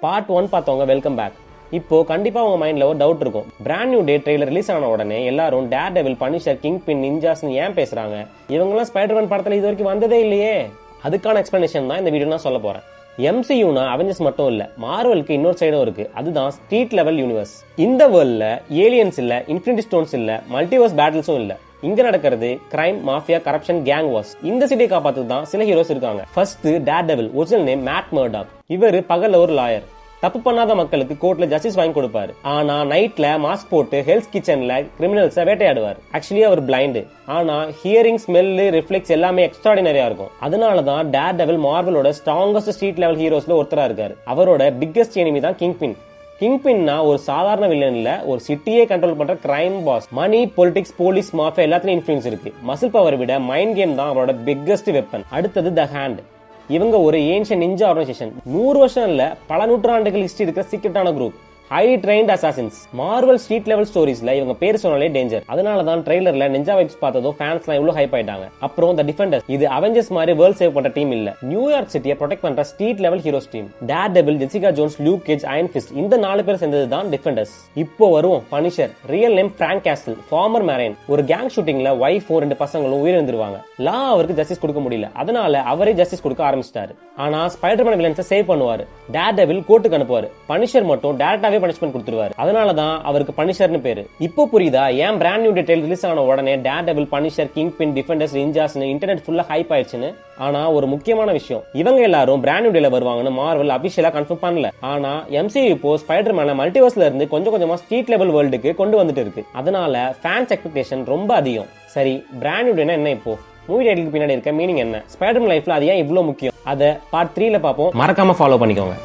Part 1 பார்த்தவங்க welcome back. இப்போ கண்டிப்பா உங்க மைண்ட்ல ஒரு டவுட் இருக்கும். Brand new day trailer release ஆன உடனே எல்லாரும் டேர் டெவில், பனிஷர், கிங் பின், நிஞ்சாஸ்னு ஏன் பேசுறாங்க? இவங்கெல்லாம் ஸ்பைடர்மேன் படத்துல இது வரைக்கும் வந்ததே இல்லையே. அதுக்கான எக்ஸ்பிளனேஷன் தான் இந்த வீடியோ நான் சொல்ல போறேன். MCUனா அவெஞ்சர்ஸ் மட்டும் இல்ல, மார்வலுக்கு இன்னொரு சைடும் இருக்கு. அதுதான் ஸ்ட்ரீட் லெவல் யூனிவர்ஸ். இந்த வேர்ல்ட்ல ஏலியன்ஸ் இல்ல, இன்ஃபினிட்டி ஸ்டோன்ஸ் இல்ல, மல்டிவர்ஸ் பேட்டில்ஸும் இல்ல. இங்க நடக்கிறது crime, mafia, corruption, gang wars. இந்த சிட்டியை காப்பாத்து தான் சில ஹீரோஸ் இருக்காங்க. First daredevil, original name Matt Murdock. இவரு பகல்ல ஒரு லாயர். தப்பு பண்ணாத மக்களுக்கு கோர்ட்ல ஜஸ்டிஸ் வாங்கி கொடுப்பாரு. ஆனா நைட்ல மாஸ்க் போட்டு ஹெல்ஸ் கிச்சன்ல கிரிமினல்ஸ வேட்டையாடுவார். ஆக்சுவலி அவர் பிளைண்ட். ஆனா ஹியரிங், ஸ்மெல், ரிஃப்ளெக்ஸ் எல்லாமே எக்ஸ்ட்ராடினரியா இருக்கும். அதனாலதான் டேர் டெவில் மார்வலோட ஸ்ட்ராங்கஸ்ட் ஸ்ட்ரீட் லெவல் ஹீரோஸ்ல ஒருத்தரா இருக்காரு. அவரோட பிக்கஸ்ட் எனிமி தான் கிங் பின். கிங் பின்னா ஒரு சாதாரண வில்லன் இல்ல, ஒரு சிட்டியே கண்ட்ரோல் பண்ற crime boss. Money, politics, police, mafia எல்லாத்துலயும் இன்ஃபுளுன்ஸ் இருக்கு. மசில் பவர் விட மைண்ட் கேம் தான் அவரோட பிக்கஸ்ட் வெப்பன். அடுத்தது த ஹேண்ட். இவங்க ஒரு ஏன்ஷியன்ட் நிஞ்சா ஆர்கனைசேஷன். 100 வருஷம் இல்ல, பல நூற்றாண்டுகள் ஹிஸ்டரி இருக்கிற சீக்ரெட்டான group. Highly trained assassins. Marvel street level ஸ்டோரிஸ்ல இவங்க பேர் சொன்னாலே டேஞ்சர். அதனாலதான் ட்ரெய்லர்ல நிஞ்சா வைப்ஸ் பார்த்ததும் ஃபேன்ஸ்லாம் இவ்வளவு ஹைப் ஆயிட்டாங்க. அப்புறம் தி டிஃபெண்டர்ஸ். இது அவெஞ்சர்ஸ் மாதிரி வேர்ல்ட் சேவ் பண்ற டீம் இல்ல, நியூயார்க் சிட்டியை ப்ரொடெக்ட் பண்ற street level heroes team. Daredevil, Jessica Jones, Luke Cage, Iron Fist, இந்த 4 பேர் சேர்ந்தது தான் டிஃபெண்டர்ஸ். இப்போ வருவோம் Punisher. Real name Frank Castle, former marine. ஒரு கேங் ஷூட்டிங்ல ஒய்ஃபும் 2 பசங்களும் உயிரிழந்துருவாங்க. லா அவருக்கு ஜஸ்டிஸ் கொடுக்க முடியல, அதனால அவரே ஜஸ்டிஸ் கொடுக்க ஆரம்பிச்சிட்டாரு. ஆனா ஸ்பைடர்மேன் வில்லன்ஸை சேவ் பண்ணுவாரு. டேர் டெவில் கோர்ட்டுக்கு அனுப்புவாரு. பனிஷர் மட்டும் டைரக்டாவே பனிஷ்மெண்ட் கொடுத்துருவாரு. அதனாலதான் அவருக்கு பனிஷர்னு பேரு. இப்போ புரியுதா ஏன் பிராண்ட் நியூ டீடைல் ரிலீஸ் ஆன உடனே டேர் டெவில், பனிஷர், கிங் பின், டிஃபெண்டர்ஸ், நிஞ்சாஸ்னு இன்டர்நெட் ஃபுல்லா ஹைப் ஆயிடுச்சுன்னு. ஆனா ஒரு முக்கியமான விஷயம், இவங்க எல்லாரும் பிராண்ட் நியூ டேல வருவாங்கன்னு மார்வல் அபிஷியலா கன்ஃபார்ம் பண்ணல. ஆனா MCU இப்போ ஸ்பைடர்மேனை மல்டிவர்ஸ்ல இருந்து கொஞ்சம் கொஞ்சமா ஸ்ட்ரீட் லெவல் வேர்ல்டுக்கு கொண்டு வந்துட்டு இருக்கு. அதனால ஃபேன்ஸ் எக்ஸ்பெக்டேஷன் ரொம்ப அதிகம். சரி, பிராண்ட் நியூ டேனா என்ன? இப்போ மூவி டைட்டிலுக்கு பின்னாடி இருக்க மீனிங் என்ன? ஸ்பைடர்மேன் லைஃப்ல அது ஏன் இவ்வளவு முக்கியம்? அதை பார்ட் 3ல பாப்போம். மறக்காம ஃபாலோ பண்ணிக்கோங்க.